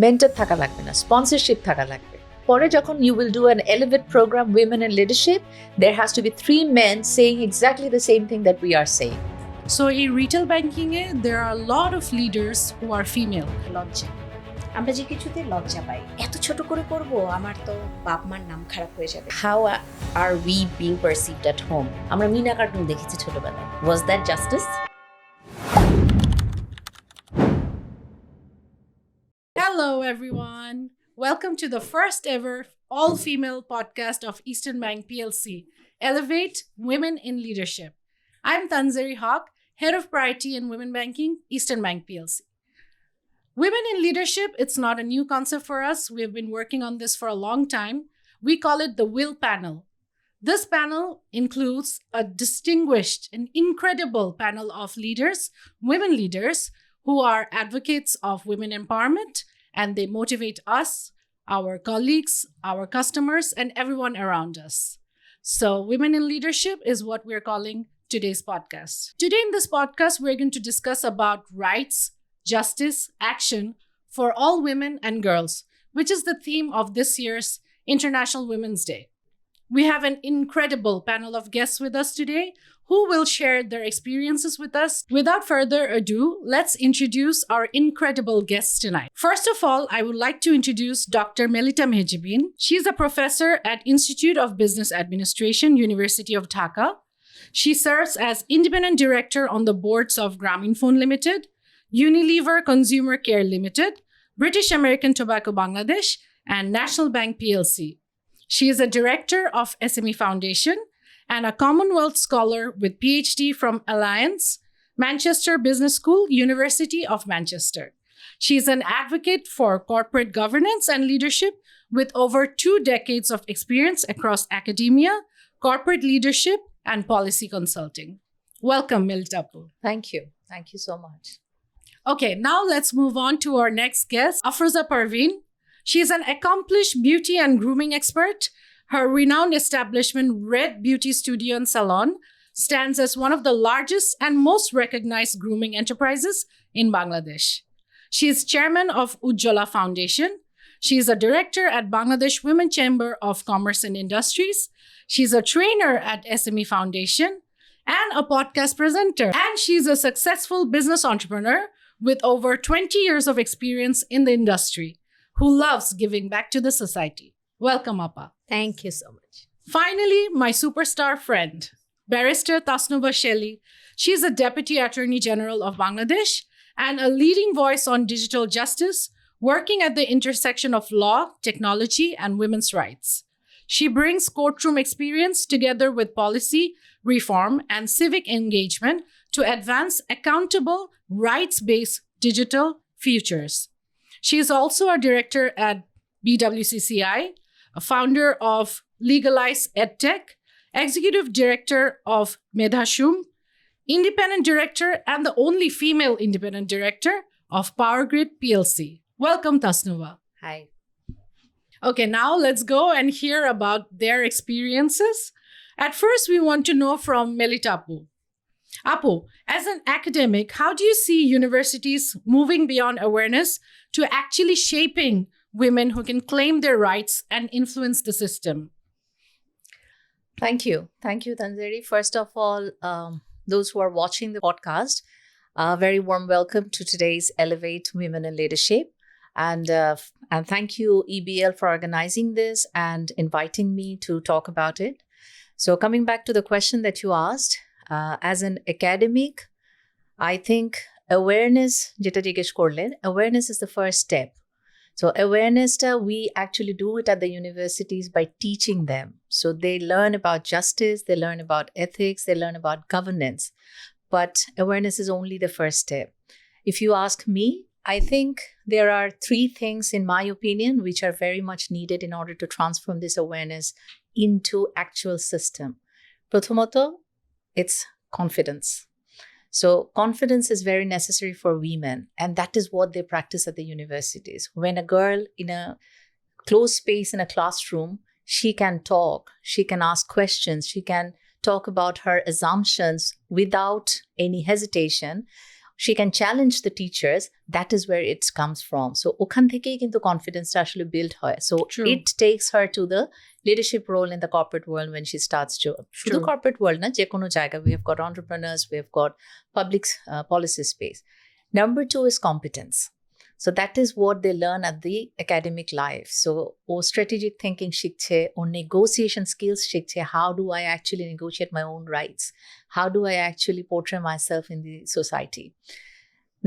Mentor থাকা লাগবে না, স্পন্সরশিপ থাকা লাগবে। পরে যখন you will do an Elevate program, Women in Leadership, there has to be 3 men saying exactly the same thing that we are saying. So in retail banking, there are a lot of leaders who are female. লজ্জা, আমরা যে কিছুতে লজ্জা পাই, এত ছোট করে করব, আমার তো বাপ মার নাম খারাপ হয়ে যাবে। How are we being perceived at home? আমরা মিনা কার্টুন দেখেছি ছোটবেলায়। Was that justice? Hello everyone. Welcome to the first ever all-female podcast of Eastern Bank PLC, Elevate Women in Leadership. I'm Tanzeri, Hoque, Head of Priority in Women Banking, Eastern Bank PLC. Women in leadership, it's not a new concept for us. We have been working on this for a long time. We call it the Will Panel. This panel includes a distinguished and incredible panel of leaders, women leaders, who are advocates of women empowerment, and they motivate us, our colleagues, our customers, and everyone around us. So Women in Leadership is what we're calling today's podcast. Today in this podcast, we're going to discuss about rights, justice, action for all women and girls, which is the theme of this year's International Women's Day. We have an incredible panel of guests with us today who will share their experiences with us. Without further ado, let's introduce our incredible guests tonight. First of all, I would like to introduce Dr. Melita Mehjabeen. She is a professor at Institute of Business Administration, University of Dhaka. She serves as independent director on the boards of Grameenphone Limited, Unilever Consumer Care Limited, British American Tobacco Bangladesh, and National Bank PLC. She is a director of SME Foundation and a Commonwealth Scholar with PhD from Alliance, Manchester Business School, University of Manchester. She is an advocate for corporate governance and leadership with over 2 decades of experience across academia, corporate leadership, and policy consulting. Welcome, Melita. Thank you. Thank you so much. Okay, now let's move on to our next guest, Afroza Parvin. She is an accomplished beauty and grooming expert. Her renowned establishment, Red Beauty Studio and Salon, stands as one of the largest and most recognized grooming enterprises in Bangladesh. She is chairman of Ujjwala Foundation. She is a director at Bangladesh Women Chamber of Commerce and Industries. She's a trainer at SME Foundation and a podcast presenter. And she's a successful business entrepreneur with over 20 years of experience in the industry, who loves giving back to the society. Welcome, Appa. Thank you so much. Finally, my superstar friend, Barrister Tasnuva Shelley. She's a Deputy Attorney General of Bangladesh and a leading voice on digital justice, working at the intersection of law, technology, and women's rights. She brings courtroom experience together with policy, reform, and civic engagement to advance accountable, rights-based digital futures. She is also a director at BWCCI, a founder of Legalized EdTech, executive director of Mehjabeen, independent director and the only female independent director of PowerGrid PLC. Welcome, Tasnuva. Hi. Okay, now let's go and hear about their experiences. At first, we want to know from Melita. Apu, as an academic, how do you see universities moving beyond awareness to actually shaping women who can claim their rights and influence the system? Thank you. Thank you, Tanzeri. First of all, those who are watching the podcast, a very warm welcome to today's Elevate Women in Leadership. And thank you, EBL, for organizing this and inviting me to talk about it. So coming back to the question that you asked, as an academic, I think awareness is the first step. So awareness, we actually do it at the universities by teaching them. So they learn about justice, they learn about ethics, they learn about governance. But awareness is only the first step. If you ask me, I think there are 3 things, in my opinion, which are very much needed in order to transform this awareness into actual system. Prothomoto, it's confidence. So confidence is very necessary for women, and that is what they practice at the universities. When a girl in a closed space in a classroom, she can talk, she can ask questions, she can talk about her assumptions without any hesitation. she can challenge the teachers. That is where it comes from. So ওখান থেকেই কিন্তু confidence actually built হয়. So True. it takes her to the leadership role in the corporate world when she starts to শুধু True. corporate world না যে কোনো জায়গা. We have got entrepreneurs, we have got public policy space. Number 2 is competence. So that is what they learn at the academic life. So O strategic thinking শিখছে, ও negotiation skills শিখছে. How do I actually negotiate my own rights? How do I actually portray myself in the society?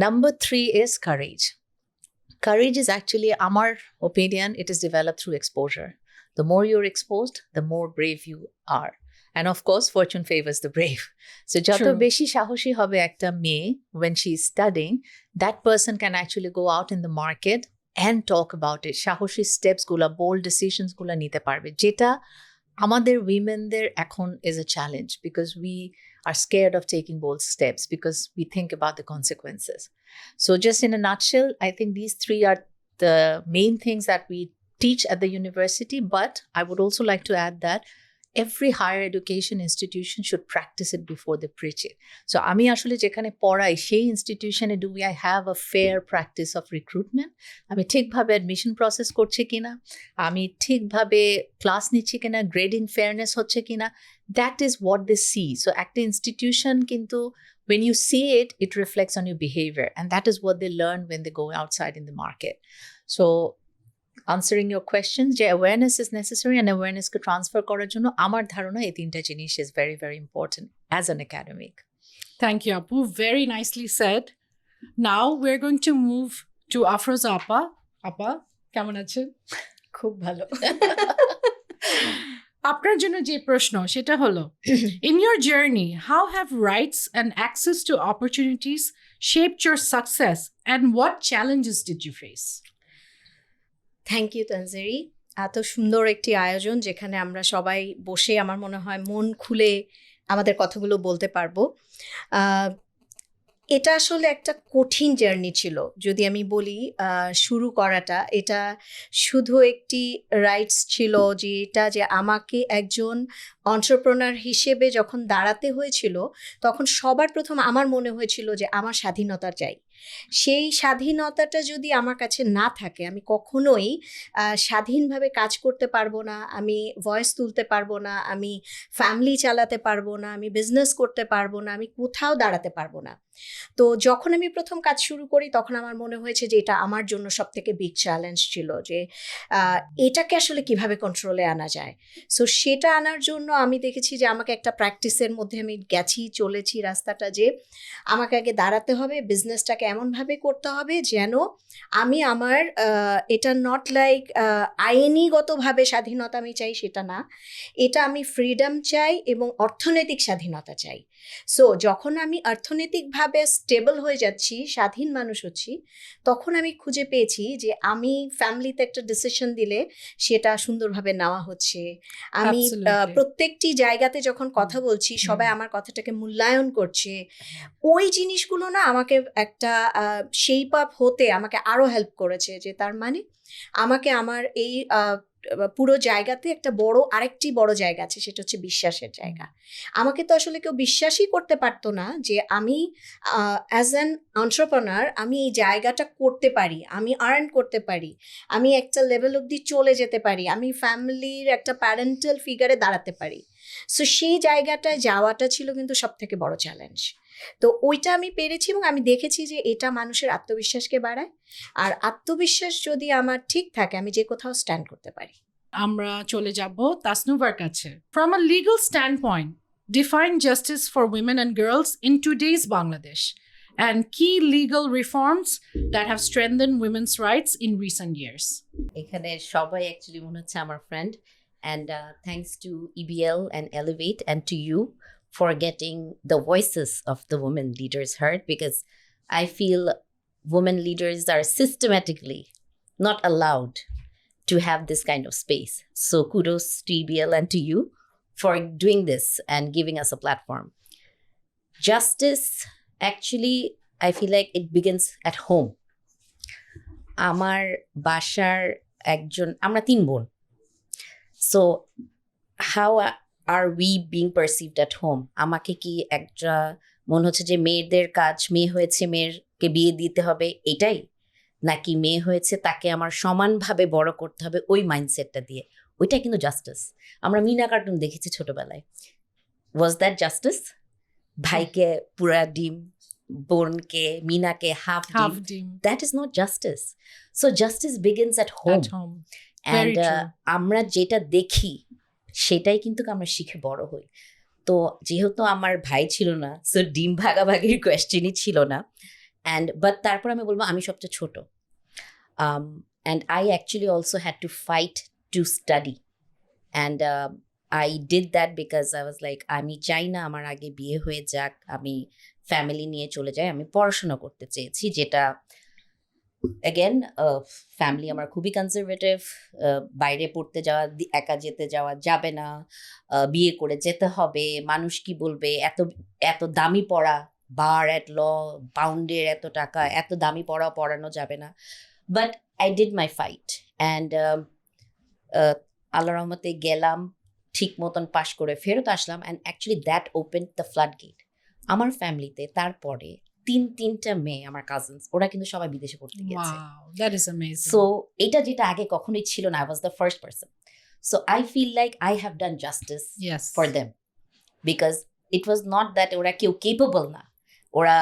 Number 3 is courage. Courage is actually, আমার opinion, it is developed through exposure. The more you're exposed, the more brave you are. And of course, fortune favors the brave. So যত True. বেশি সাহসী হবে একটা মেয়ে when she's studying, that person can actually go out in the market and talk about it. সাহসী steps গুলা, bold decisions গুলা নিতে পারবে, যেটা আমাদের womenদের এখন is a challenge because we are scared of taking bold steps because we think about the consequences. So just in a nutshell, I think these 3 are the main things that we teach at the university, but I would also like to add that every higher education institution should practice it before they preach it. So আমি আসলে যেখানে পড়াই সেই ইনস্টিটিউশনে do I have a fair practice of recruitment? আমি ঠিকভাবে admission process করছি কিনা, আমি ঠিকভাবে ক্লাস নিচ্ছি কিনা, গ্রেডিং ফেয়ারনেস হচ্ছে কিনা, that is what they see. So একটা ইনস্টিটিউশন কিন্তু when you see it, it reflects on your behavior, and that is what they learn when they go outside in the market. So answering your questions, যে awareness is necessary and awareness K transfer করার জন্য আমার ধারণা এই 3টা জিনিস is very very important as an academic. Thank you, Apu. Very nicely said. Now we're going to move to Afroza Appa. Appa, কেমন আছেন? খুব ভালো। আপনার জন্য যে প্রশ্ন সেটা হলো, in your journey, how have rights and access to opportunities shaped your success and what challenges did you face? Thank you তানজেরি। এত সুন্দর একটি আয়োজন যেখানে আমরা সবাই বসে আমার মনে হয় মন খুলে আমাদের কথাগুলো বলতে পারবো। এটা আসলে একটা কঠিন জার্নি ছিল যদি আমি বলি। শুরু করাটা এটা শুধু একটি রাইটস ছিল যে আমাকে একজন এন্টারপ্রেনার হিসেবে যখন দাঁড়াতে হয়েছিল তখন সবার প্রথম আমার মনে হয়েছিল যে আমার স্বাধীনতা চাই। সেই স্বাধীনতাটা যদি আমার কাছে না থাকে আমি কখনোই স্বাধীনভাবে কাজ করতে পারবো না, আমি ভয়েস তুলতে পারবো না, আমি ফ্যামিলি চালাতে পারবো না, আমি বিজনেস করতে পারবো না, আমি কোথাও দাঁড়াতে পারবো না। তো যখন আমি প্রথম কাজ শুরু করি তখন আমার মনে হয়েছে যে এটা আমার জন্য সব থেকে বিগ চ্যালেঞ্জ ছিল, যে এটাকে আসলে কিভাবে কন্ট্রোলে আনা যায়। সো সেটা আনার জন্য আমি দেখেছি যে আমাকে একটা প্র্যাকটিসের মধ্যে আমি চলেছি রাস্তাটা, যে আমাকে আগে দাঁড়াতে হবে, বিজনেসটাকে এমনভাবে করতে হবে যেন আমি আমার এটা নট লাইক আইনিগতভাবে স্বাধীনতা আমি চাই সেটা না, এটা আমি ফ্রিডম চাই এবং অর্থনৈতিক স্বাধীনতা চাই। সো যখন আমি অর্থনৈতিকভাবে স্টেবল হয়ে যাচ্ছি, স্বাধীন মানুষ হচ্ছি, তখন আমি খুঁজে পেয়েছি যে আমি ফ্যামিলিতে একটা ডিসিশন দিলে সেটা সুন্দরভাবে নেওয়া হচ্ছে। আমি প্রত্যেকটি জায়গাতে যখন কথা বলছি সবাই আমার কথাটাকে মূল্যায়ন করছে। ওই জিনিসগুলো না আমাকে একটা শেপ আপ হতে আমাকে আরো হেল্প করেছে, যে তার মানে আমাকে আমার এই পুরো জায়গাতে একটা আরেকটি বড় জায়গা আছে, সেটা হচ্ছে বিশ্বাসের জায়গা। আমাকে তো আসলে কেউ বিশ্বাসই করতে পারতো না যে আমি অ্যাজ অ্যান এন্টারপ্রেনার আমি এই জায়গাটা করতে পারি, আমি আর্ন করতে পারি, আমি একটা লেভেল অবধি চলে যেতে পারি, আমি ফ্যামিলির একটা প্যারেন্টাল ফিগারে দাঁড়াতে পারি। সো সেই জায়গাটায় যাওয়াটা ছিল কিন্তু সব থেকে বড় চ্যালেঞ্জ। তো ওইটা আমি পেরেছি এবং আমি দেখেছি যে এটা মানুষের আত্মবিশ্বাসকে বাড়ায়, আর আত্মবিশ্বাস যদি আমার ঠিক থাকে আমি যে কোথাও স্ট্যান্ড করতে পারি। আমরা চলে যাব তাসনুভার কাছে। From a legal standpoint, define justice for women and girls in today's Bangladesh and key legal reforms that have strengthened women's rights in recent years. এখানে সবাই অ্যাকচুয়ালি মনে হচ্ছে আমার friend, and thanks to EBL and Elevate and to you for getting the voices of the women leaders heard, because I feel women leaders are systematically not allowed to have this kind of space. So kudos to EBL and to you for doing this and giving us a platform. Justice, actually, I feel like it begins at home. আমার বাসার আমরা 3 বোন। So how are we being perceived at home? আমাকে কি একটা মনে হচ্ছে যে মেয়েদের কাজ, মেয়ে হয়েছে মেয়েরকে বিয়ে দিতে হবে এটাই, নাকি মেয়ে হয়েছে তাকে আমার সমানভাবে বড় করতে হবে ওই মাইন্ডসেটটা দিয়ে, ওইটা কিন্তু জাস্টিস। আমরা মিনা কার্টুন দেখেছি ছোটবেলায়, ওয়াজ দ্যাট জাস্টিস? ভাইকে পুরা ডিম, বোনকে মিনাকে হাফ ডিম, that is not justice. So justice begins at home. And আমরা যেটা দেখি সেটাই কিন্তু আমরা শিখে বড় হই। তো যেহেতু আমার ভাই ছিল না, সো ডিম ভাগাভাগির কোয়েশ্চেনই ছিল না। বাট তারপর আমি বলবো আমি সবচেয়ে ছোট। And I actually also had to fight to study, and I did that because I was like, আমি চাই না আমার আগে বিয়ে হয়ে যাক, আমি ফ্যামিলি নিয়ে চলে যাই, আমি পড়াশোনা করতে চেয়েছি। যেটা অ্যাগেন ফ্যামিলি আমার খুবই কনজারভেটিভ, বাইরে পড়তে যাওয়া, একা যেতে যাওয়া যাবে না, বিয়ে করে যেতে হবে, মানুষ কি বলবে, এত এত দামি পড়া, বার অ্যাট ল, পাউন্ডের এত টাকা, এত দামি পড়ানো যাবে না। But I did my fight, and Allah রহমতে গেলাম, ঠিক মতন পাশ করে ফেরত আসলাম, and actually that open the flood gate আমার ফ্যামিলিতে। তারপরে তিনটা মেয়ে আমার কাজিনস, ওরা কিন্তু সবাই বিদেশে পড়তে গেছে। সো এটা যেটা আগে কখনোই ছিল না, I was the first person. So I feel like I have done justice for them, because it was not that ওরা কেউ কেপেবল না, ওরা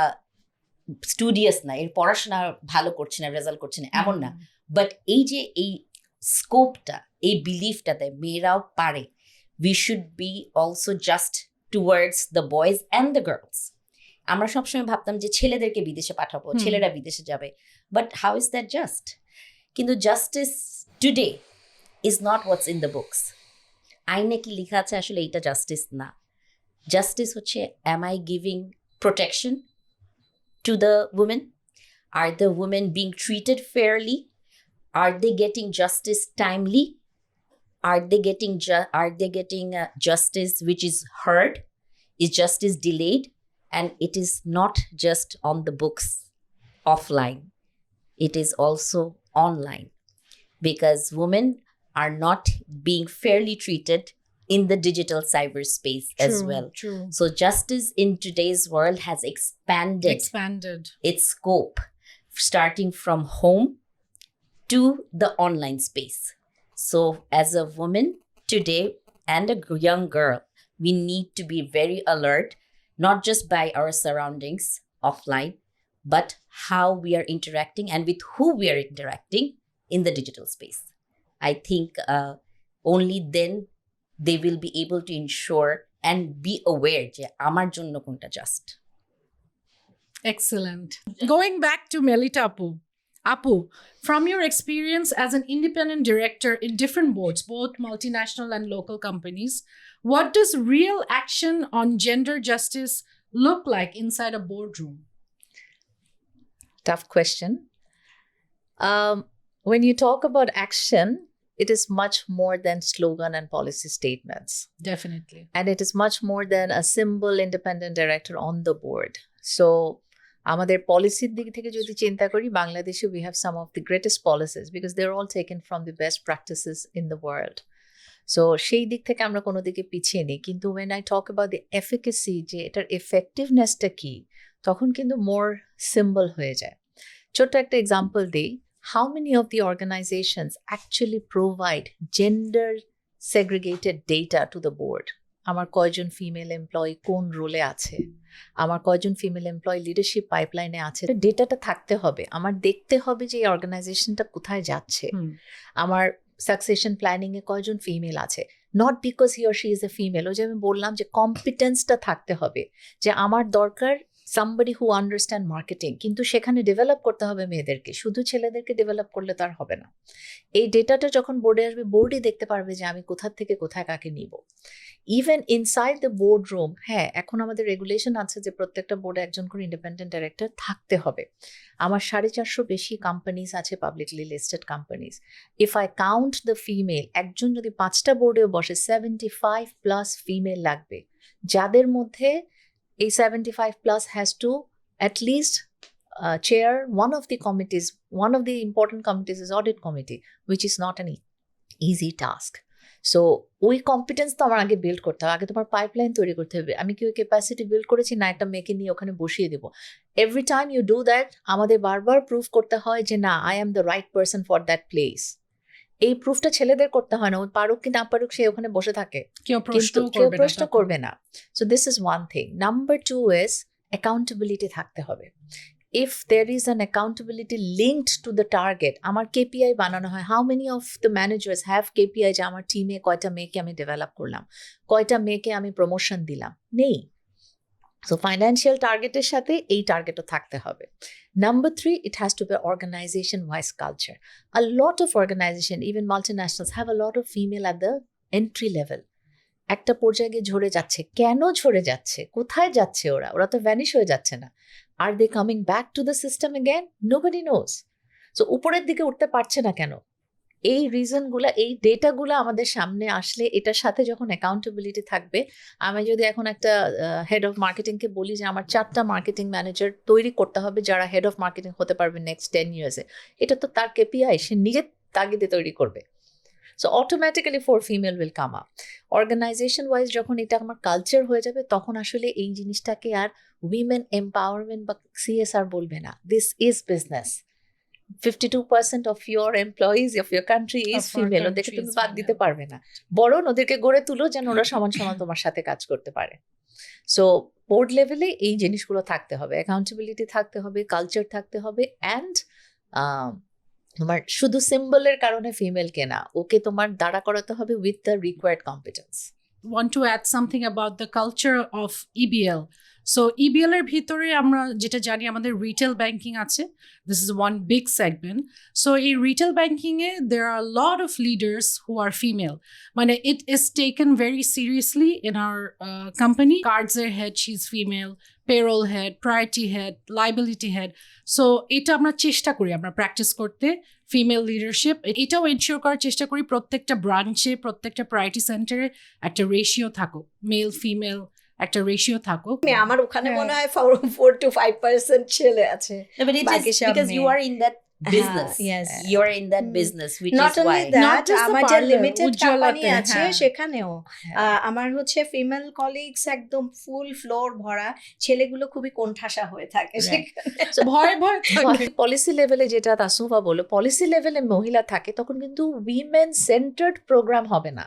স্টুডিয়াস না, এর পড়াশোনা ভালো করছে না, রেজাল্ট করছে না, এমন না। বাট এই যে এই স্কোপটা, এই বিলিফটাতে মেয়েরাও পারে, we should be also just towards the boys and the girls. আমরা সবসময় ভাবতাম যে ছেলেদেরকে বিদেশে পাঠাবো, ছেলেরা বিদেশে যাবে, but how is that just? কিন্তু justice today is not what's in the books. আইনে কি লেখা আছে আসলে এইটা জাস্টিস না। জাস্টিস হচ্ছে, am I giving protection to the women? Are the women being treated fairly? Are they getting justice timely? Are they getting justice which is heard? Is justice delayed? And it is not just on the books offline, it is also online, because women are not being fairly treated in the digital cyberspace as well. True. So justice in today's world has expanded its scope, starting from home to the online space. So as a woman today and a young girl, we need to be very alert, not just by our surroundings offline, but how we are interacting and with who we are interacting in the digital space. I think only then they will be able to ensure and be aware je amar jonno konta just. Excellent. Going back to Melita Apu, from your experience as an independent director in different boards, both multinational and local companies, what does real action on gender justice look like inside a boardroom? Tough question. When you talk about action, it is much more than slogan and policy statements. Definitely. And it is much more than a simple independent director on the board. So আমাদের পলিসির দিক থেকে যদি চিন্তা করি, বাংলাদেশে we have some of the greatest policies because they're all taken from the best practices in the world. So সেই দিক থেকে আমরা কোনো দিকে পিছিয়ে নেই, কিন্তু when I talk about the efficacy, যে এটার effectivenessটা কি, তখন কিন্তু more symbol হয়ে যায়। ছোট্ট একটা এক্সাম্পল দিই, how many of the organizations actually provide gender segregated data to the board? আমার কয়জন ফিমেল এমপ্লয়ি কোন রোলে আছে, আমার কয়জন ফিমেল এমপ্লয়ি লিডারশিপ পাইপলাইনে আছে, ডেটাটা থাকতে হবে। আমার দেখতে হবে যে এই অর্গানাইজেশনটা কোথায় যাচ্ছে, আমার সাকসেশন প্ল্যানিং এ কয়জন ফিমেল আছে, not because he or she is a female. ওই যে আমি বললাম যে কম্পিটেন্সটা থাকতে হবে, যে আমার দরকার somebody who understand marketing, কিন্তু সেখানে ডেভেলপ করতে হবে মেয়েদেরকে, শুধু ছেলেদেরকে ডেভেলপ করলে তার হবে না। এই ডেটাটা যখন বোর্ডে আসবে, বোর্ডই দেখতে পারবে যে আমি কোথা থেকে কোথায় কাকে নিব। Even inside the board room, হ্যাঁ এখন আমাদের রেগুলেশন আছে যে প্রত্যেকটা বোর্ডে একজন করে ইন্ডিপেন্ডেন্ট ডাইরেক্টর থাকতে হবে। আমার 450 বেশি কোম্পানিজ আছে, publicly listed companies. If I count the female, একজন যদি 5টা বোর্ডেও বসে, 75+ ফিমেল লাগবে, যাদের মধ্যে এই 75+ has to at least chair one of the committees. One of the important committees is audit committee, which is not an easy task. So ওই competence তো আমার আগে বিল্ড করতে হবে, আগে তোমার পাইপলাইন তৈরি করতে হবে। আমি কি ওই ক্যাপাসিটি বিল্ড করেছি না একটা মেয়েকে নিয়ে ওখানে বসিয়ে দেবো? Every time you do that আমাদের বারবার প্রুভ করতে হয় যে না, I am the right person for that place. এই প্রুফটা ছেলেদের করতে হয় না, ও পারুক কি না পারুক সে ওখানে বসে থাকে, কেউ প্রশ্ন করবে না। So this is one thing. Number 2 is accountability থাকতে হবে। If there is an accountability linked to the target, আমার KPI বানানো হয়, how many of the managers have KPI যে আমার টিমে কয়টা মেয়েকে আমি ডেভেলপ করলাম, কয়টা মেয়েকে আমি প্রমোশন দিলাম? নেই। সো ফাইন্যান্সিয়াল টার্গেটের সাথে এই টার্গেটও থাকতে হবে। Number 3, it has to be organization wise culture. A lot of organization, even multinationals, have a lot of female at the entry level. একটা পর্যায়ে গিয়ে ঝরে যাচ্ছে। কেন ঝরে যাচ্ছে? কোথায় যাচ্ছে ওরা? ওরা তো ভ্যানিশ হয়ে যাচ্ছে না। Are they coming back to the system again? Nobody knows. So উপরের দিকে উঠতে পারছে না কেন? এই রিজনগুলো, এই ডেটাগুলো আমাদের সামনে আসলে, এটার সাথে যখন অ্যাকাউন্টেবিলিটি থাকবে, আমি যদি এখন একটা হেড অফ মার্কেটিংকে বলি যে আমার 4টা মার্কেটিং ম্যানেজার তৈরি করতে হবে যারা হেড অফ মার্কেটিং হতে পারবে নেক্সট 10 ইয়ার্সে, এটা তো তার কেপিআই, সে নিজের তাগিদে তৈরি করবে। So automatically 4 female will come up. Organization wise যখন এটা আমার কালচার হয়ে যাবে, তখন আসলে এই জিনিসটাকে আর উইমেন এম্পাওয়ারমেন্ট বা CSR বলবে না, this is business. 52% of your employees of your country is female. ওদেরকে তুমি বাদ দিতে পারবে না, বরং ওদেরকে গড়ে তুলো যেন ওরা সমান সমান তোমার সাথে কাজ করতে পারে। সো বোর্ড লেভেলে এই জিনিসগুলো থাকতে হবে, অ্যাকাউন্টেবিলিটি থাকতে হবে, কালচার থাকতে হবে, অ্যান্ড তোমার শুধু সিম্বলের কারণে ফিমেলকে না, ওকে তোমার দাঁড়া করাতে হবে with the required competence. Want to add something about the culture of EBL. So EBL এর ভিতরে আমরা যেটা জানি আমাদের রিটেল ব্যাংকিং আছে. This is one big segment. So in retail banking there are a lot of leaders who are female. মানে it is taken very seriously in our company. Cards head, she's female. Payroll head, priority head, liability head. So এটা আমরা চেষ্টা করি, আমরা practice করতে female leadership. এটাও ensure করার চেষ্টা করি প্রত্যেকটা ব্রাঞ্চে, প্রত্যেকটা প্রায়োরিটি সেন্টারে একটা রেশিও থাকুক, মেল ফিমেল একটা রেশিও থাকুক। আমার ওখানে মনে হয় 4 to 5% ছেলে আছে। But it is because you are in that business. Yes, you are in that business, which not is only why. that, আমার যে লিমিটেড কোম্পানি Ujjwala আছে সেখানেও আমার হচ্ছে ফিমেল কলিগস একদম ফুল ফ্লোর ভরা, ছেলেগুলো খুবই কোণঠাসা হয়ে থাকে। ভয় থাকে। পলিসি লেভেলে যেটা তাসনুভা বলল, পলিসি লেভেলে মহিলা থাকে তখন কিন্তু উইমেন সেন্টার্ড প্রোগ্রাম হবে না,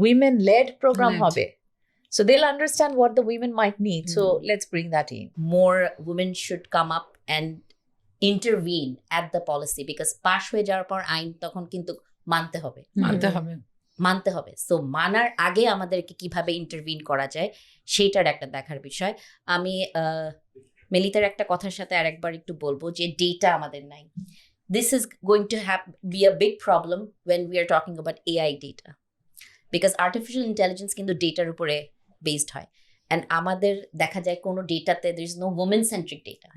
উইমেন লেড প্রোগ্রাম হবে। So they'll understand what the women might need. So let's bring that in. More women should come up and intervene at the policy, because পাশ হয়ে যাওয়ার পর আইন তখন কিন্তু মানতে হবে। সো মানার আগে আমাদেরকে কিভাবে ইন্টারভিন করা যায় সেটার একটা দেখার বিষয়। আমি মেলিতার একটা কথার সাথে আরেকবার একটু বলবো যে ডেটা আমাদের নাই। This is going to be a big problem when we are talking about AI data, because artificial intelligence কিন্তু ডেটার উপরে বেসড হয়, অ্যান্ড আমাদের দেখা যায় কোনো ডেটাতে there is no women centric data.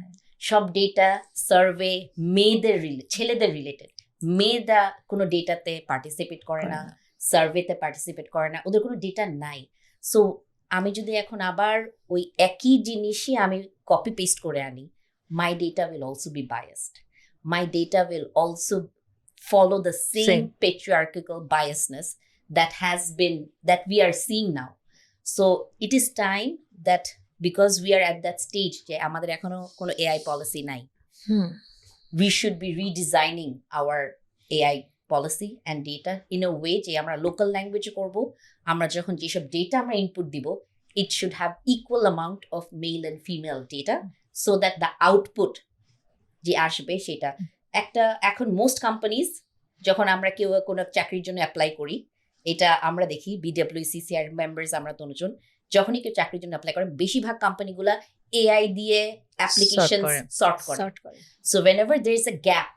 সব ডেটা সার্ভে মেয়েদের ছেলেদের রিলেটেড, মেয়েরা কোনো ডেটাতে পার্টিসিপেট করে না, সার্ভেতে পার্টিসিপেট করে না, ওদের কোনো ডেটা নাই। সো আমি যদি এখন আবার ওই একই জিনিসই আমি কপি পেস্ট করে আনি, মাই data will also be biased, my data will also follow the same patriarchal biasness that we are seeing now. So it is time that, because we are at that stage যে আমাদের এখনো কোনো AI policy নাই, we should be redesigning our AI policy and data in a way যে আমরা local ল্যাঙ্গুয়েজে করব। আমরা যখন যেসব ডেটা আমরা ইনপুট দিব, it should have equal amount of male and female data, so that the output যে আসবে সেটা একটা, এখন মোস্ট কোম্পানিজ যখন আমরা কেউ কোনো চাকরির জন্য অ্যাপ্লাই করি, এটা আমরা দেখি BWCCR মেম্বার্স আমরা তনুজন, যখনই কেউ চাকরির জন্য অ্যাপ্লাই করে, বেশিরভাগ কোম্পানিগুলা AI দিয়ে অ্যাপ্লিকেশন সর্ট করে। So whenever there is a gap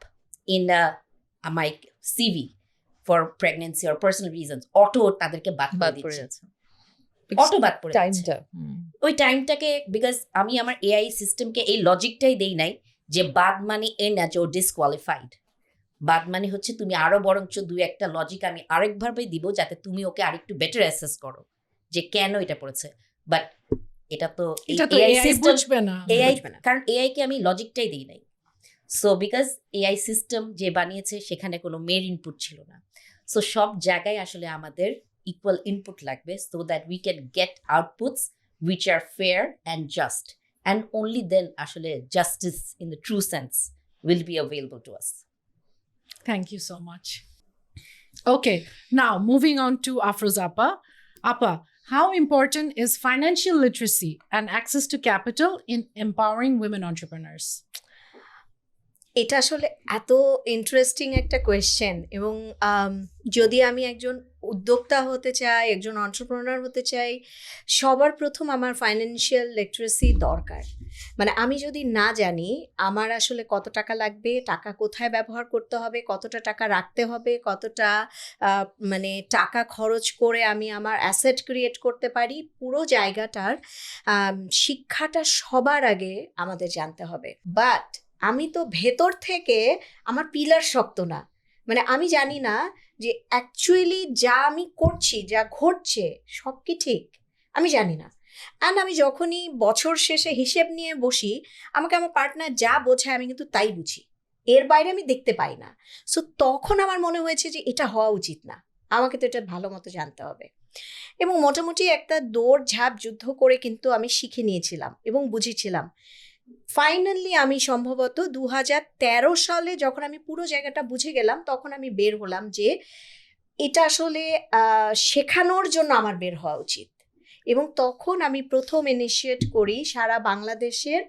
in my CV for pregnancy or personal reasons, auto তাদেরকে বাদ পড়ে যাচ্ছে, অটো বাদ পড়ে যাচ্ছে ওই টাইমটাকে। বিকজ আমি আমার AI সিস্টেমকে এই লজিকটাই দেই নাই যে বাদ মানে এ না যে ও ডিসকোয়ালিফাইড। বাদ মানে হচ্ছে তুমি আরো বরঞ্চ 2-1টা লজিক আমি আরেকভাবে দিব যাতে তুমি ওকে আরেকটু বেটার অ্যাসেস করো যে কেন এটা পড়েছে। বাট এটা তো AI সিস্টেম বুঝবে না, কারণ AI কে আমি লজিকটাই দিই নাই। সো বিকজ AI সিস্টেম যে বানিয়েছে সেখানে কোনো মেয়ের ইনপুট ছিল না। সো সব জায়গায় আসলে আমাদের equal input লাগবে so that we can get outputs which are fair and just. And only then আসলে justice in the true sense will be available to us. Thank you so much. Okay, now moving on to Afroza Appa. Appa, how important is financial literacy and access to capital in empowering women entrepreneurs? এটা আসলে এত interesting একটা question, এবং যদি আমি একজন উদ্যোক্তা হতে চাই, একজন এন্টারপ্রেনার হতে চাই, সবার প্রথম আমার ফাইন্যান্সিয়াল লিটারেসি দরকার। মানে আমি যদি না জানি আমার আসলে কত টাকা লাগবে, টাকা কোথায় ব্যবহার করতে হবে, কতটা টাকা রাখতে হবে, কতটা মানে টাকা খরচ করে আমি আমার অ্যাসেট ক্রিয়েট করতে পারি, পুরো জায়গাটার শিক্ষাটা সবার আগে আমাদের জানতে হবে। বাট আমি তো ভেতর থেকে আমার পিলার শক্ত না, মানে আমি জানি না যে অ্যাকচুয়ালি যা আমি করছি, যা ঘটছে সব কি ঠিক, আমি জানি না। অ্যান্ড আমি যখনই বছর শেষে হিসেব নিয়ে বসি, আমাকে আমার পার্টনার যা বোঝায় আমি কিন্তু তাই বুঝি, এর বাইরে আমি দেখতে পাই না। সো তখন আমার মনে হয়েছে যে এটা হওয়া উচিত না, আমাকে তো এটা ভালো মতো জানতে হবে। এবং মোটামুটি একটা দৌড় ঝাঁপ যুদ্ধ করে কিন্তু আমি শিখে নিয়েছিলাম এবং বুঝেছিলাম। ফাইনালি আমি সম্ভবত 2013 সালে যখন আমি পুরো জায়গাটা বুঝে গেলাম, তখন আমি বের হলাম যে এটা আসলে শেখানোর জন্য আমার বের হওয়া উচিত। এবং তখন আমি প্রথম ইনিশিয়েট করি সারা বাংলাদেশের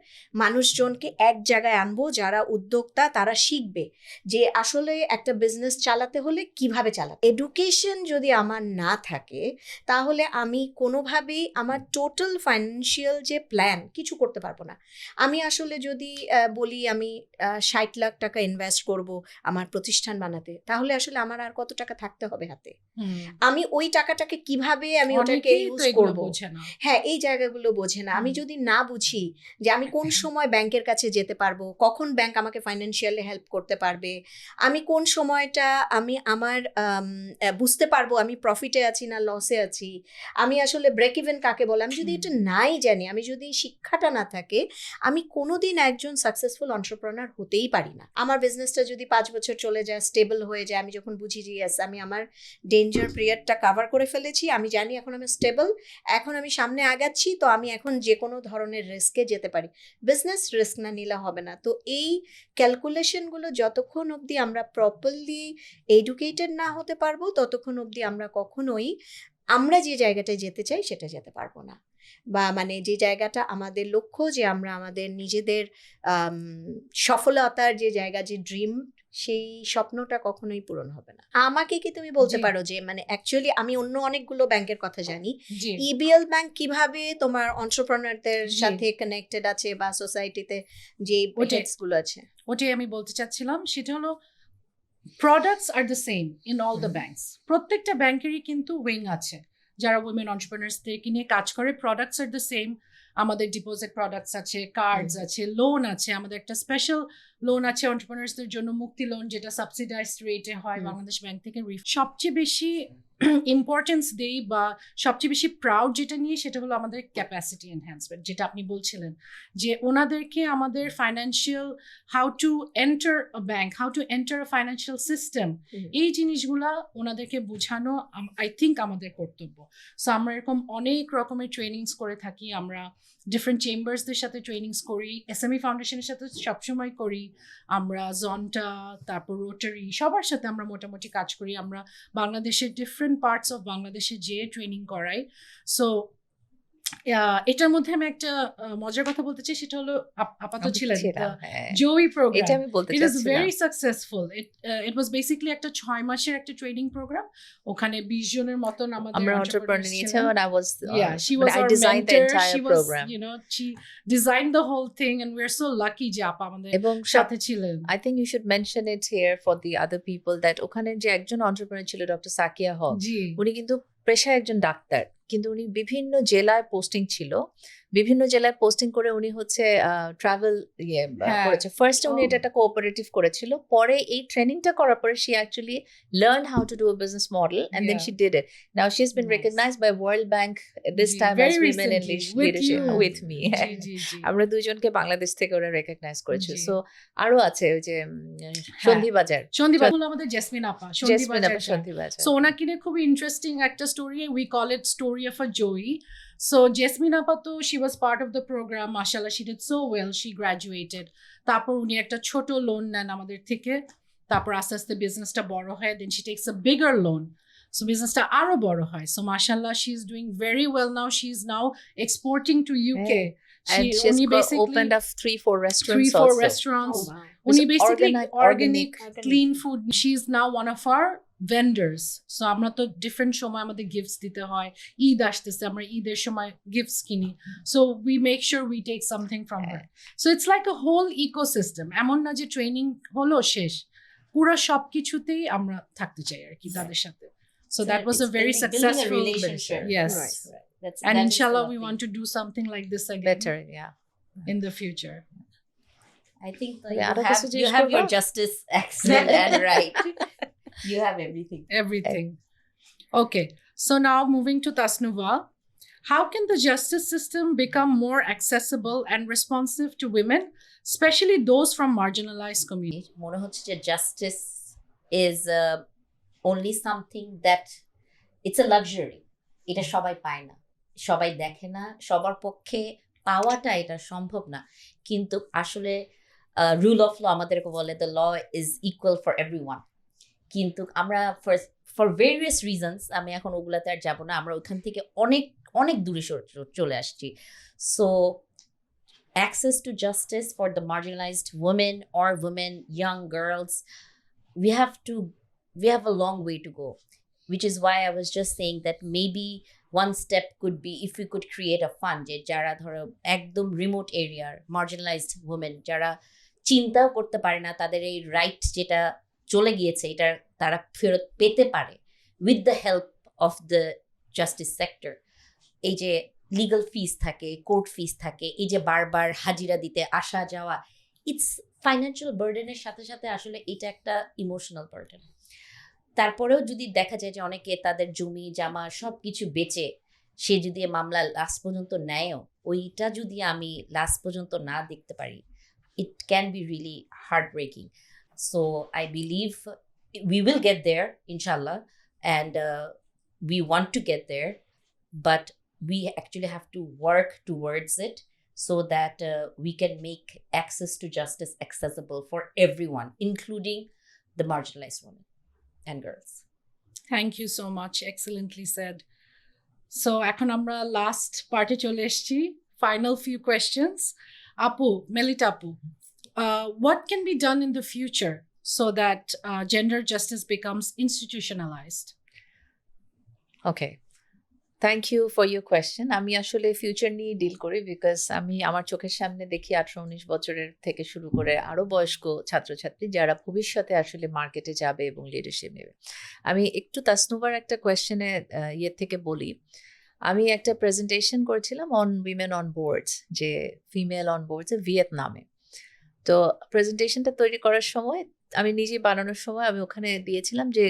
মানুষজনকে এক জায়গায় আনবো, যারা উদ্যোক্তা, তারা শিখবে যে আসলে একটা বিজনেস চালাতে হলে কিভাবে চালাতে। এডুকেশন যদি আমার না থাকে তাহলে আমি কোনোভাবেই আমার টোটাল ফাইন্যান্সিয়াল যে প্ল্যান কিছু করতে পারবো না। আমি আসলে যদি বলি আমি 60 লাখ টাকা ইনভেস্ট করব আমার প্রতিষ্ঠান বানাতে, তাহলে আসলে আমার আর কত টাকা থাকতে হবে হাতে, আমি ওই টাকাটাকে কিভাবে আমি ওটাকে ইউজ করবো, হ্যাঁ এই জায়গাগুলো বোঝে না। আমি যদি না বুঝি যে আমি কোন সময় ব্যাংকের কাছে যেতে পারবো, কখন ব্যাংক আমাকে ফাইন্যান্সিয়ালি হেল্প করতে পারবে, আমি কোন সময়টা আমি আমার বুঝতে পারবো আমি প্রফিটে আছি না লসে আছি, আমি আসলে ব্রেক ইভেন কাকে বলে, আমি যদি এটা নাই জানি, আমি যদি শিক্ষাটা না থাকে, আমি কোনোদিন একজন সাকসেসফুল এন্টারপ্রেনার হতেই পারি না। আমার বিজনেসটা যদি 5 বছর চলে যায়, স্টেবল হয়ে যায়, আমি যখন বুঝি যে ইয়েস আমি আমার ডেঞ্জার পিরিয়ডটা কাভার করে ফেলেছি, আমি জানি এখন আমি স্টেবল, এখন আমি সামনে আগাচ্ছি, তো আমি এখন যে কোনো ধরনের রিস্কে যেতে পারি। বিজনেস রিস্ক না নিলে হবে না। তো এই ক্যালকুলেশনগুলো যতক্ষণ অবধি আমরা প্রপারলি এডুকেটেড না হতে পারবো, ততক্ষণ অবধি আমরা কখনোই আমরা যে জায়গাটায় যেতে চাই সেটা যেতে পারবো না। বা মানে যে জায়গাটা আমাদের লক্ষ্য, যে আমরা আমাদের নিজেদের সফলতার যে জায়গা, যে ড্রিম, সেই স্বপ্নটা কখনোই পূরণ হবে না। আমাকে কি তুমি বলতে পারো যে মানে অ্যাকচুয়ালি আমি অন্য অনেকগুলো ব্যাংকের কথা জানি, EBL ব্যাংক কিভাবে তোমার এন্টারপ্রেনারদের সাথে কানেক্টেড আছে বা সোসাইটিতে যে প্রজেক্টস গুলো আছে? ওটাই আমি বলতে চাচ্ছিলাম, সেটা হলো products are the same in all the banks. প্রত্যেকটা ব্যাংকেরই কিন্তু উইং আছে যারা উইমেন এন্টারপ্রেনার্সদেরকে নিয়ে কাজ করে। প্রোডাক্টস আর দ্য সেম, আমাদের ডিপোজিট প্রোডাক্টস আছে, কার্ডস আছে, লোন আছে, আমাদের একটা স্পেশাল লোন আছে এন্টারপ্রেনার্সদের জন্য, মুক্তি লোন, যেটা সাবসিডাইজড রেটে হয় বাংলাদেশ ব্যাংক থেকে। সবচেয়ে বেশি ইম্পর্টেন্স দেই বা সবচেয়ে বেশি প্রাউড যেটা নিয়ে, সেটা হলো আমাদের ক্যাপাসিটি এনহ্যান্সমেন্ট, যেটা আপনি বলছিলেন যে ওনাদেরকে আমাদের financial how to enter a bank, how to enter a financial system, এই জিনিসগুলা ওনাদেরকে বোঝানো আই থিঙ্ক আমাদের কর্তব্য। সো আমরা এরকম অনেক রকমের ট্রেনিংস করে থাকি, আমরা ডিফারেন্ট চেম্বার্সদের সাথে ট্রেনিংস করি, SME ফাউন্ডেশনের সাথে সবসময় করি, আমরা জন্টা, তারপর রোটারি, সবার সাথে আমরা মোটামুটি কাজ করি। আমরা বাংলাদেশের ডিফারেন্ট পার্টস অফ বাংলাদেশে যে ট্রেনিং করাই। সো এটার মধ্যে আমি একটা মজার কথা বলতে চাই, সেটা হলো আপাতত ছিলেন Joyee program, it is very successful. It was basically একটা 6 মাসের একটা ট্রেনিং প্রোগ্রাম। ওখানে 20 জনের মতন আমাদের এন্টারপ্রেনার নিয়েছিলাম, and I was she was I our designed mentor. the entire She was, program. you know, she designed the whole thing, and we're so lucky যে আপা আমাদের সাথে ছিলেন। I think you should mention it here for the other people that ওখানে যে একজন entrepreneur ছিল doctor Sakiya হক, উনি কিন্তু পেশায় একজন ডাক্তার, কিন্তু উনি বিভিন্ন জেলায় পোস্টিং ছিল, বিভিন্ন জেলায় পোস্টিং করে উনি হচ্ছে ট্রাভেল করেছে। ফার্স্টে উনি এটা একটা কোঅপারেটিভ করেছিল, পরে এই ট্রেনিংটা করার পরে she actually learned how to do a business model and then she did it. Now she's been recognized by World Bank this time as Women in Leadership with me. আমরা দুজনকে বাংলাদেশ থেকে ওরা রেকগনাইজ করেছে। সো আরো আছে ওই যে সন্ধিবাজার হলো আমাদের জেসমিন আপা, সো ওনাকে নিয়ে খুবই ইন্টারেস্টিং একটা story, we call it story of a Joyee. So Jesmin আপা তো she was part of the program, মাশাআল্লাহ she did so well, she graduated. তারপর উনি একটা ছোট লোন নেন আমাদের থেকে, তারপর আস্তে আস্তে বিজনেসটা বড় হয়, then she takes a bigger loan, so বিজনেসটা আরো বড় হয়। সো মাশাআল্লাহ she is doing very well now, she is now exporting to UK। And she's opened up 3-4 restaurants. 3-4 restaurants. Uni basically organic clean food. She's now one of our vendors. So আমরা তো different সময় আমাদের gifts দিতে হয়, ঈদ আসতেছে, আমরা ঈদের সময় গিফটস কিনি, so we make sure we take something from her. So it's like a whole ecosystem, এমন না যে ট্রেনিং হলো শেষ, পুরো সবকিছুতেই আমরা থাকতে চাই আর কি তাদের সাথে। So that was a very successful relationship. Yes. And inshallah we want to do something like this again. Better, yeah. In the future. I think you have your justice excellent and right. You have everything. Okay. So now moving to Tasnuva. How can the justice system become more accessible and responsive to women, especially those from marginalized communities? মনে হচ্ছে যে justice is only something that it's a luxury. এটা সবাই পায় না, সবাই দেখে না, সবার পক্ষে পাওয়াটা এটা সম্ভব না। কিন্তু আসলে রুল অফ ল আমাদেরকে বলে the law is equal for everyone, কিন্তু আমরা ফর ভেরিয়াস রিজনস, আমি এখন ওগুলাতে আর যাবো না, আমরা ওইখান থেকে অনেক অনেক দূরে চলে আসছি। So access to justice for the marginalised women or women, young girls, we have a long way to go, which is why I was just saying that maybe one step could be if we could create a fund যে যারা ধরো একদম remote এরিয়ার marginalised women, যারা চিন্তাও করতে পারে না তাদের এই রাইট যেটা চলে গিয়েছে এটা তারা ফেরত পেতে পারে with the help of the justice sector. এই যে লিগাল ফিস থাকে, কোর্ট ফিস থাকে, এই যে বারবার হাজিরা দিতে আসা যাওয়া, ইটস ফাইন্যান্সিয়াল বার্ডেনের সাথে সাথে আসলে এটা একটা ইমোশনাল বার্ডেন। তারপরেও যদি দেখা যায় যে অনেকে তাদের জমি জামা সব কিছু বেচে সে যদি মামলা লাস্ট পর্যন্ত নেয়ও, ওইটা যদি আমি লাস্ট পর্যন্ত না দেখতে পারি, it can be really heartbreaking. So I believe we will get there, inshallah, and we want to get there, but we actually have to work towards it so that we can make access to justice accessible for everyone, including the marginalized women and girls. Thank you so much. Excellently said. So এখন আমরা last পার্টে চলে এসেছি, final few questions. Apu, Melita Apu, what can be done in the future so that gender justice becomes institutionalized? Okay. Thank you for your question. আমি আসলে future নিয়ে deal করি, because আমি আমার চোখের সামনে দেখি 18-19 বছরের থেকে শুরু করে আরো বয়স্ক ছাত্রছাত্রী যারা ভবিষ্যতে আসলে মার্কেটে যাবে এবং লিডারশিপ নেবে। আমি একটু তাসনুভার একটা কোয়েশ্চেনে থেকে বলি, আমি একটা প্রেজেন্টেশন করেছিলাম অন উইমেন অন বোর্ডস, যে ফিমেল অন বোর্ডস ভিয়েতনামে। তো প্রেজেন্টেশনটা তৈরি করার সময় আমি নিজে বানানোর সময় আমি ওখানে দিয়েছিলাম যে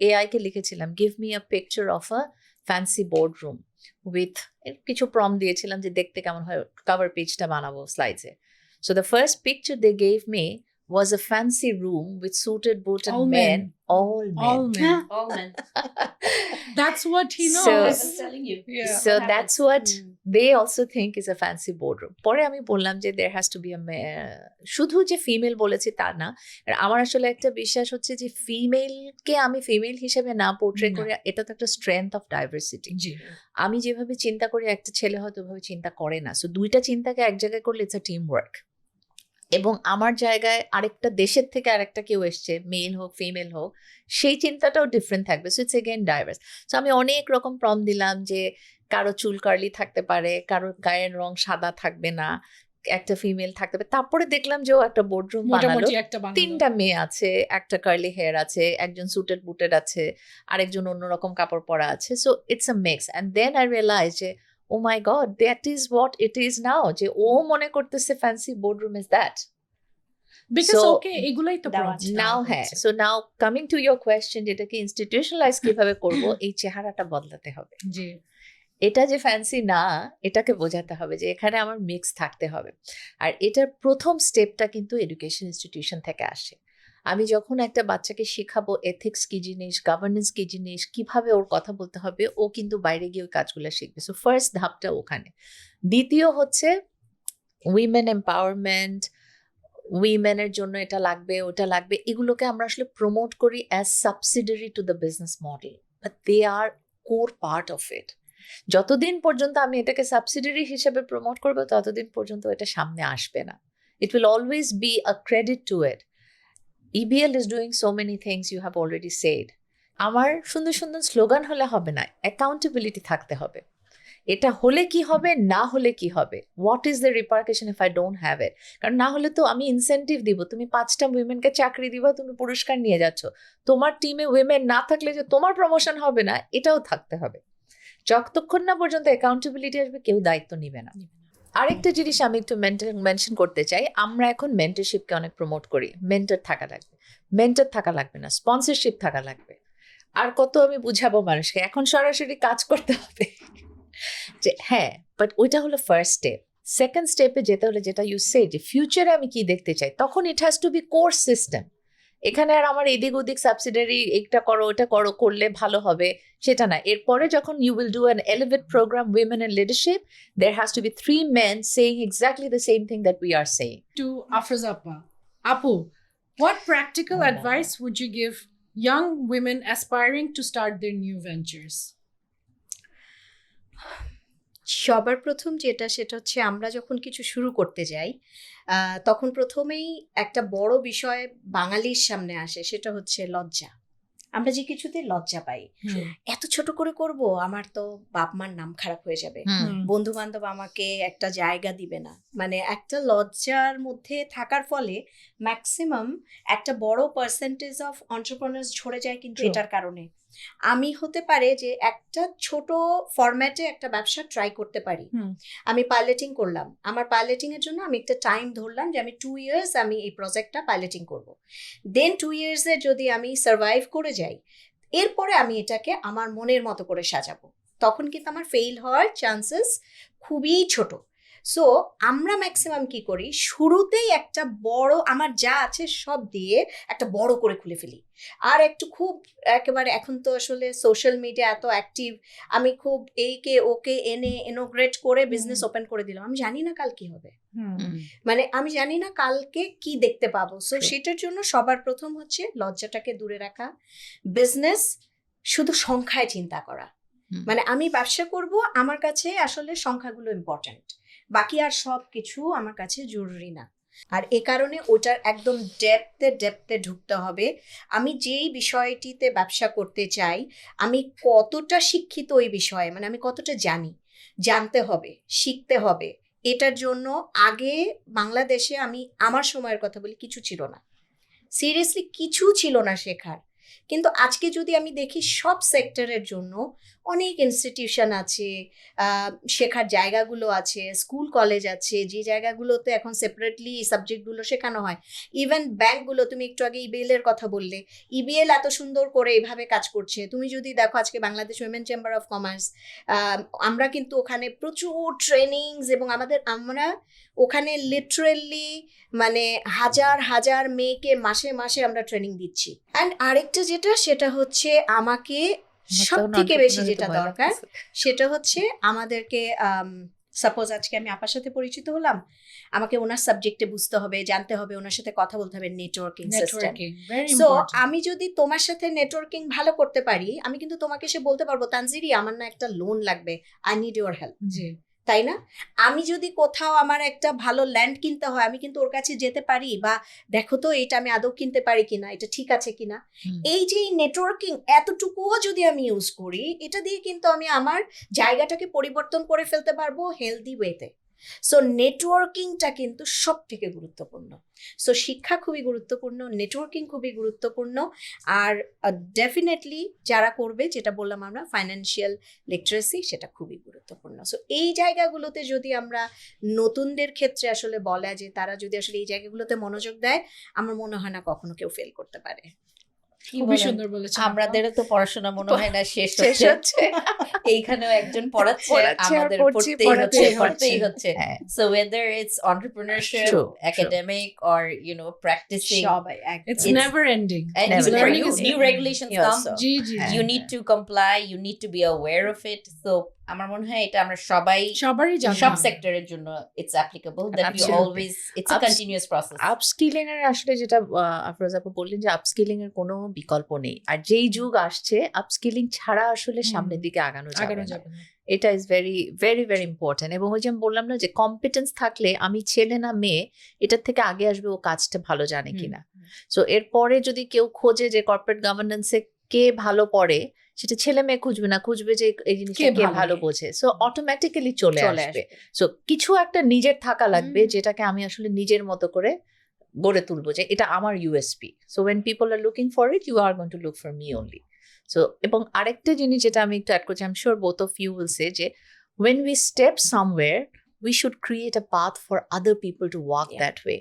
এআইকে লিখেছিলাম give me a picture of a fancy boardroom with কিছু প্রম দিয়েছিলাম যে দেখতে কেমন হয়, কভার পেজটা বানাবো স্লাইডসে। So the first picture they gave me was a fancy room with suited booted men. All men. That's what he knows. So, I was telling you. Yeah. So that's what they also think is a fancy boardroom. পরে আমি বললাম যে there has to be a শুধু যে female বলেছি তা না, আমার আসলে একটা বিশ্বাস হচ্ছে যে ফিমেলকে আমি ফিমেল হিসেবে না পোর্ট্রে করে, এটা তো একটা স্ট্রেংথ অফ ডাইভার্সিটি। আমি যেভাবে চিন্তা করি একটা ছেলে হয়তো ওইভাবে চিন্তা করে না, সো দুইটা চিন্তাকে এক জায়গায় করলে ইটস আ টিম ওয়ার্ক। এবং আমার জায়গায় আরেকটা দেশের থেকে আরেকটা কেউ এসছে, মেল হোক ফিমেল হোক, সেই চিন্তাটাও ডিফারেন্ট থাকবে। So it's again diverse. So আমি অনেক রকম প্রম দিলাম যে কারো চুল কার্লি থাকতে পারে, কারো গায়ের রং সাদা থাকবে না, একটা ফিমেল থাকতে পারে। তারপরে দেখলাম যে ও একটা বোর্ডরুম বানালো, 3টা মেয়ে আছে, একটা কার্লি হেয়ার আছে, একজন সুটেড বুটেড আছে, আরেকজন অন্যরকম কাপড় পরা আছে। So it's a mix. And then I realise যে oh my god, that is what it is now, যে ও মনে করতেছে fancy boardroom is that. Because So, okay এগুলাই তো নাও হ্যাঁ, so now coming to your question, যেটাকে institutionalise কিভাবে করব, এই চেহারাটা বদলাতে হবে। জি, এটা যে ফ্যান্সি না, এটাকে বোঝাতে হবে যে এখানে আমার মিক্স থাকতে হবে। আর এটার প্রথম স্টেপটা কিন্তু এডুকেশন ইনস্টিটিউশন থেকে আসে। আমি যখন একটা বাচ্চাকে শেখাবো এথিক্স কি জিনিস, গভর্নেন্স কি জিনিস, কিভাবে ওর কথা বলতে হবে, ও কিন্তু বাইরে গিয়ে ওই কাজগুলো শিখবে। সো ফার্স্ট ধাপটা ওখানে। দ্বিতীয় হচ্ছে উইমেন এম্পাওয়ারমেন্ট, উইমেনের জন্য এটা লাগবে, ওটা লাগবে, এগুলোকে আমরা আসলে প্রমোট করি as subsidiary to the business model, but they are core part of it. যতদিন পর্যন্ত আমি এটাকে সাবসিডারি হিসেবে প্রমোট করবো, ততদিন পর্যন্ত এটা সামনে আসবে না। It will always be a credit to it. EBL is doing so many things you have already said. আমার সুন্দর সুন্দর স্লোগান হলে হবে না, অ্যাকাউন্টেবিলিটি থাকতে হবে। এটা হলে কি হবে, না হলে কি হবে, what is the repercussion if I don't have it. কারণ না হলে তো আমি ইনসেন্টিভ দিব, তুমি 5টা উইমেনকে চাকরি দিবা, তুমি পুরস্কার নিয়ে যাচ্ছ, তোমার টিমে উইমেন না থাকলে যে তোমার প্রমোশন হবে না, এটাও থাকতে হবে। যতক্ষণ না পর্যন্ত অ্যাকাউন্টেবিলিটি আসবে, কেউ দায়িত্ব নিবে না। আরেকটা জিনিস আমি একটু মেনশন করতে চাই, আমরা এখন মেন্টরশিপকে অনেক প্রমোট করি। মেন্টর থাকা লাগবে না, স্পন্সরশিপ থাকা লাগবে। আর কত আমি বুঝাবো মানুষকে, এখন সরাসরি কাজ করতে হবে যে হ্যাঁ, বাট ওইটা হলো ফার্স্ট স্টেপ। সেকেন্ড স্টেপে যেতে হলে, যেটা ইউ সে, যে ফিউচারে আমি কি দেখতে চাই, তখন it has to be course system. এখানে আর আমার এদিক ওদিক সাবসিডারি এটা করো ওটা করো করলে ভালো হবে সেটা না। এরপরে যখন you will do an elevate program women in leadership, there has to be 3 men saying exactly the same thing that we are saying. To Afroza Apu, what practical advice would you give young women aspiring to start their new ventures? সবার প্রথম যেটা, সেটা হচ্ছে আমরা যখন কিছু শুরু করতে যাই, তখন প্রথমেই একটা বড় বিষয় বাঙালির সামনে আসে, সেটা হচ্ছে লজ্জা। আমরা যে কিছুতে লজ্জা পাই, এত ছোট করে করব, আমার তো বাপ মার নাম খারাপ হয়ে যাবে, বন্ধু বান্ধব আমাকে একটা জায়গা দিবে না, মানে একটা লজ্জার মধ্যে থাকার ফলে ম্যাক্সিমাম একটা বড় পার্সেন্টেজ অফ এন্টারপ্রেনার্স ঝরে যায়। কিন্তু এটার কারণে আমি হতে পারে যে একটা ছোট ফরম্যাটে একটা ব্যবসা ট্রাই করতে পারি। আমি পাইলটিং করলাম, আমার পাইলটিং এর জন্য আমি একটা টাইম ধরলাম যে আমি 2 years আমি এই প্রজেক্টটা পাইলটিং করব। দেন 2 years এ যদি আমি সার্ভাইভ করে যাই, এরপরে আমি এটাকে আমার মনের মতো করে সাজাবো, তখন কিন্তু আমার ফেল হওয়ার চান্সেস খুবই ছোট। সো আমরা ম্যাক্সিমাম কি করি, শুরুতেই একটা বড়, আমার যা আছে সব দিয়ে একটা বড় করে খুলে ফেলি। আর একটু খুব একেবারে, এখন তো আসলে সোশ্যাল মিডিয়া এত অ্যাক্টিভ, আমি খুব এইকে ওকে এনে ইনোগ্রেট করে বিজনেস ওপেন করে দিলাম, আমি জানি না কাল কি হবে, মানে আমি জানি না কালকে কি দেখতে পাবো। সো সেটার জন্য সবার প্রথম হচ্ছে লজ্জাটাকে দূরে রাখা, বিজনেস শুধু সংখ্যায় চিন্তা করা, মানে আমি ব্যবসা করব, আমার কাছে আসলে সংখ্যাগুলো ইম্পর্ট্যান্ট, বাকি আর সব কিছু আমার কাছে জরুরি না। আর এ কারণে ওটার একদম ডেপথে ঢুকতে হবে। আমি যেই বিষয়টিতে ব্যবসা করতে চাই, আমি কতটা শিক্ষিত ওই বিষয়ে, মানে আমি কতটা জানতে হবে, শিখতে হবে। এটার জন্য আগে বাংলাদেশে, আমি আমার সময়ের কথা বলি, কিছু ছিল না, সিরিয়াসলি কিছু ছিল না শেখার। কিন্তু আজকে যদি আমি দেখি, সব সেক্টরের জন্য অনেক ইনস্টিটিউশন আছে, শেখার জায়গাগুলো আছে, স্কুল কলেজ আছে, যে জায়গাগুলোতে এখন সেপারেটলি সাবজেক্টগুলো শেখানো হয়। ইভেন ব্যাংকগুলো, তুমি একটু আগে EBL এর কথা বললে, EBL এত সুন্দর করে এভাবে কাজ করছে। তুমি যদি দেখো আজকে Bangladesh women chamber of commerce, আমরা কিন্তু ওখানে প্রচুর ট্রেনিংস, এবং আমরা ওখানে লিটারেলি মানে হাজার হাজার মেয়েকে মাসে মাসে আমরা ট্রেনিং দিচ্ছি। অ্যান্ড আরেকটা যেটা, সেটা হচ্ছে আমাকে সব থেকে বেশি যেটা দরকার, সেটা হচ্ছে আমাদেরকে, সাপোজ আজকে আমি আপার সাথে পরিচিত হলাম, আমাকে ওনার সাবজেক্টে বুঝতে হবে, জানতে হবে, ওনার সাথে কথা বলতে হবে, নেটওয়ার্কিং সিস্টেম। সো আমি যদি তোমার সাথে নেটওয়ার্কিং ভালো করতে পারি, আমি কিন্তু তোমাকে এসে বলতে পারবো, তানজিরি আমার না একটা লোন লাগবে, আই নিড ইউর হেল্প, তাই না? আমি যদি কোথাও আমার একটা ভালো ল্যান্ড কিনতে হয়, আমি কিন্তু ওর কাছে যেতে পারি, বা দেখো তো এটা আমি আদৌ কিনতে পারি কিনা, এটা ঠিক আছে কিনা। এই যে নেটওয়ার্কিং এতটুকুও যদি আমি ইউজ করি, এটা দিয়ে কিন্তু আমি আমার জায়গাটাকে পরিবর্তন করে ফেলতে পারবো হেলদি ওয়েতে। সো নেটওয়ার্কিংটা কিন্তু সব থেকে গুরুত্বপূর্ণ। সো শিক্ষা খুবই গুরুত্বপূর্ণ, নেটওয়ার্কিং খুবই গুরুত্বপূর্ণ, আর ডেফিনেটলি যারা করবে, যেটা বললাম আমরা, ফাইন্যান্সিয়াল লিটারেসি, সেটা খুবই গুরুত্বপূর্ণ। সো এই জায়গাগুলোতে যদি আমরা নতুনদের ক্ষেত্রে আসলে বলা যে তারা যদি আসলে এই জায়গাগুলোতে মনোযোগ দেয়, আমার মনে হয় না কখনো কেউ ফেল করতে পারে। খুবই সুন্দর বলেছেন। আমাদেরও তো পড়াশোনা মনে হয় না শেষ হচ্ছে। এইখানেও একজন পড়াচ্ছে, আমাদের পড়তেই হচ্ছে। So whether it's entrepreneurship, academic, or practicing, it's never ending. And learning is new regulations come. You need to comply. You need to be aware of it. So আমার মনে হয় এটা আমরা সবারই সব সেক্টরের জন্য it's applicable, that we always, it's a continuous process. Upskilling এর আসলে যেটা আফরোজা আপু বললেন যে আপস্কিলিং এর কোনো বিকল্প নেই, আর যেই যুগ আসছে আপস্কিলিং ছাড়া আসলে সামনের দিকে আগানো যাবে না। এটা is very very very important. এবং ওই যে আমি বললাম না যে কম্পিটেন্স থাকলে আমি ছেলে না মেয়ে এটার থেকে আগে আসবে ও কাজটা ভালো জানে কিনা। সো এরপরে যদি কেউ খোঁজে যে কর্পোরেট গভর্নেন্সে কে ভালো পড়ে, সেটা ছেলে মেয়ে খুঁজবে না, খুঁজবে যে এই জিনিসটা কে ভালো বোঝে। সো অটোমেটিক্যালি চলে আসবে। সো কিছু একটা নিজের থাকা লাগবে যেটাকে আমি আসলে নিজের মতো করে গড়ে তুলবো, যে এটা আমার USP. So when people are looking for it, you are going to look for me only. So এবং আরেকটা জিনিস যেটা আমি একটু অ্যাড করছি, I am sure both of you will say, যে when we step somewhere we should create a path for other people to walk that way.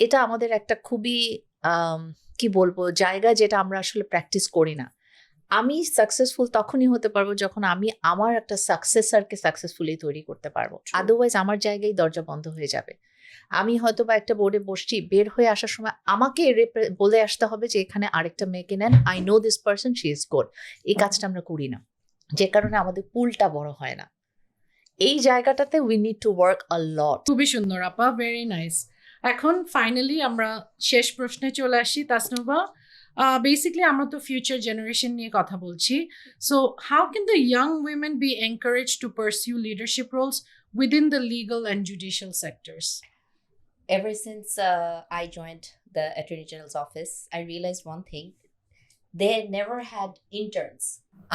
এটা আমাদের একটা খুবই কি বলবো জায়গা যেটা আমরা আসলে প্র্যাকটিস করি না। আমি সাকসেসফুল তখনই হতে পারবো যখন আমি আমার একটা সাকসেসরকে সাকসেসফুলি তৈরি করতে পারবো। আদারওয়াইজ আমার জায়গায় দরজা বন্ধ হয়ে যাবে। আমি হয়তো বা একটা বোর্ডে বসছি, বের হয়ে আসার সময় আমাকে বলে আসতে হবে যে এখানে আরেকটা মেয়েকে নেন, I know this person, she is good. এই কাজটা আমরা করি না, যে কারণে আমাদের পুলটা বড় হয় না। এই জায়গাটাতে উই নিড টু ওয়ার্ক আ লট। খুবই সুন্দর আপা, ভেরি নাইস। এখন ফাইনালি আমরা শেষ প্রশ্নে চলে আসি। তাসনুভা, বেসিক্যালি আমরা তো ফিউচার জেনারেশন নিয়ে কথা বলছি। So how can the young women be encourage to pursue leadership roles within the legal and judicial sectors? Ever since I joined the Attorney General's office, I realized one thing. They never had interns.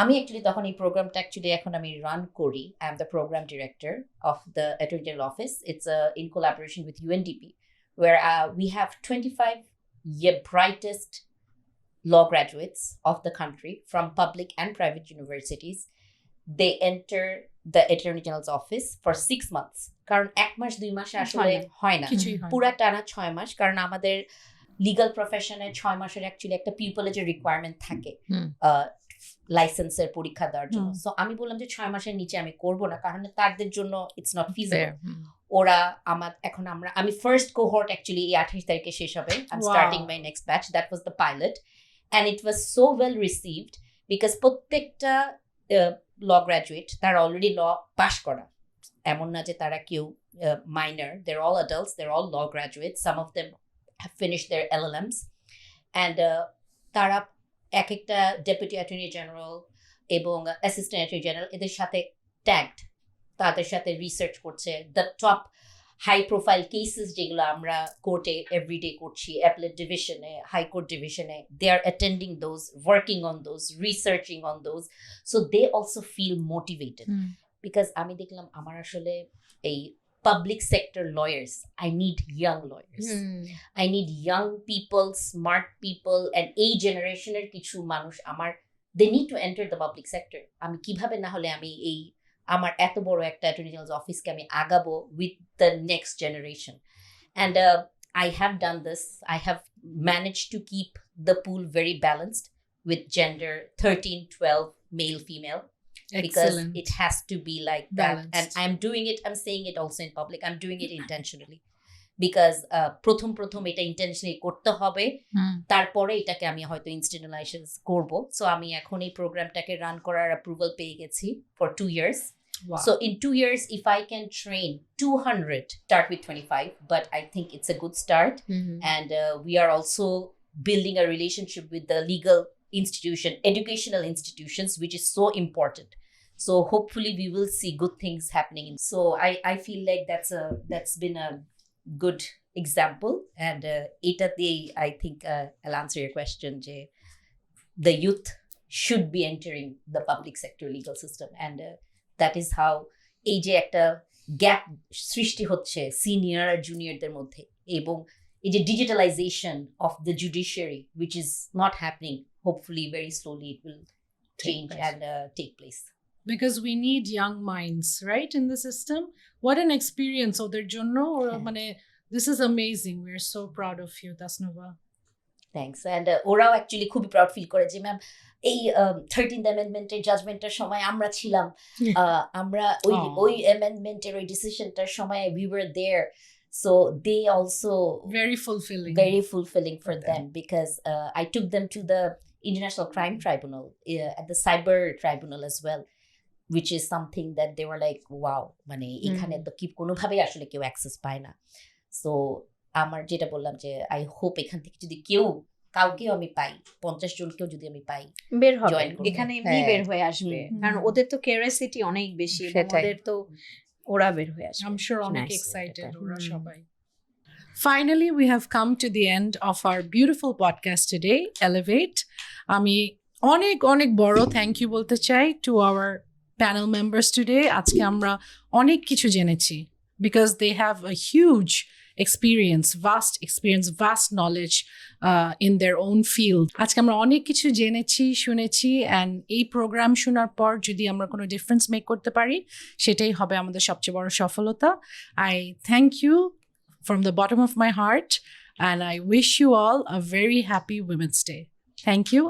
আমি actually তখন এই প্রোগ্রামটা actually এখন আমি run করি. I am the program director of the Attorney General office. It's in collaboration with UNDP, where we have 25 brightest law graduates of the country from public and private universities. They enter the Attorney General's office for 6 months. কারণ 1 মাস 2 মাসে আসলে হয় না, পুরা টানা 6 মাস। কারণ আমাদের legal প্রফেশনে 6 মাসের অ্যাকচুয়ালি একটা পিউপলেজের রিকোয়ারমেন্ট থাকে লাইসেন্সের পরীক্ষা দেওয়ার জন্য। সো আমি বললাম যে 6 মাসের নিচে আমি করব না, কারণ তাদের জন্য ইটস নট ফিজিবল। ওরা আমি ফার্স্ট কোহর্ট অ্যাকচুয়ালি এই 28 তারিখে শেষ হবে। I am starting my next batch, that was the pilot, and it was so well received because প্রত্যেকটা ল গ্র্যাজুয়েট তারা অলরেডি ল পাশ করা, এমন না যে তারা কেউ minor, they're all adults, they're all law graduates, some of them have finished their LLMs, and তারা এক একটা ডেপুটি অ্যাটর্নি জেনারেল এবং অ্যাসিস্ট্যান্ট অ্যাটর্নি জেনারেল এদের সাথে ট্যাগড, তাদের সাথে রিসার্চ করছে the top high profile cases যেগুলো আমরা কোর্টে এভরিডে করছি, অ্যাপেলেট ডিভিশনে, হাইকোর্ট ডিভিশনে, they are attending those, working on those, researching on those, so they also feel motivated. Because আমি দেখলাম আমার আসলে এই public sector lawyers, I need young lawyers. I need young people, smart people, and a generationের কিছু মানুষ আমার, they need to enter the public sector. আমি কিভাবে না হলে আমি এই আমার এত বড় একটা অ্যাটর্নি জেনারেলস অফিসকে আমি আগাবো with the next generation. And I have done this. I have managed to keep the pool very balanced with gender 13-12 male female. Because Excellent. it has to be like Balanced. that, and I'm doing it, I'm saying it also in public, I'm doing it intentionally because প্রথম এটা intentionally করতে হবে, তারপরে এটাকে আমি হয়তো institutionalization করব। So আমি এখন এই প্রোগ্রামটাকে রান করার অ্যাপ্রুভাল পেয়ে গেছি for 2 years. Wow. So in 2 years if I can train 200, start with 25, but I think it's a good start. And we are also building a relationship with the legal educational institutions, which is so important. So hopefully we will see good things happening. So I feel like that's been a good example, and I think I'll answer your question, Jay. The youth should be entering the public sector legal system, and that is how AJ একটা gap সৃষ্টি হচ্ছে senior আর জুনিয়রদের মধ্যে, এবং এই যে digitalization of the judiciary which is not happening, hopefully very slowly it will change and take place. Because we need young minds, right, in the system. What an experience ওদের জন্য, মানে this is amazing. We're so proud of you, Tasnuva. Thanks. And ওরাও actually খুবই proud feel করে যে ma'am এই 13th অ্যামেন্ডমেন্টের জাজমেন্টের সময় আমরা ছিলাম, আমরা ওই অ্যামেন্ডমেন্টের ওই ডিসিশনটার সময় we were there. So they also very fulfilling for them because I took them to the International Crime Tribunal, at the Cyber Tribunal as well, which is something that they were like, wow, মানে এখানে তো কি কোনোভাবেই আসলে কেউ access পায় না। So আমার যেটা বললাম যে আই হোপ এখান থেকে যদি কাউকেও আমি পাই, 50 জনকেও যদি আমি পাই, বের হবে এখানে, এমনি বের হয়ে আসবে, কারণ ওদের তো কিউরিওসিটি অনেক বেশি, ওদের তো ওরা বের হয়ে আসবে। I'm sure অনেক এক্সাইটেড ওরা সবাই। Finally, we have come to the end of our beautiful podcast today, Elevate. আমি অনেক অনেক বড় থ্যাংক ইউ বলতে চাই to our panel members today. আজকে আমরা অনেক কিছু জেনেছি because they have a huge vast knowledge in their own field. আজকে আমরা অনেক কিছু জেনেছি, শুনেছি, and এই প্রোগ্রাম শোনার পর যদি আমরা কোনো ডিফারেন্স মেক করতে পারি, সেটাই হবে আমাদের সবচেয়ে বড় সফলতা। I thank you from the bottom of my heart, and I wish you all a very happy Women's Day. Thank you.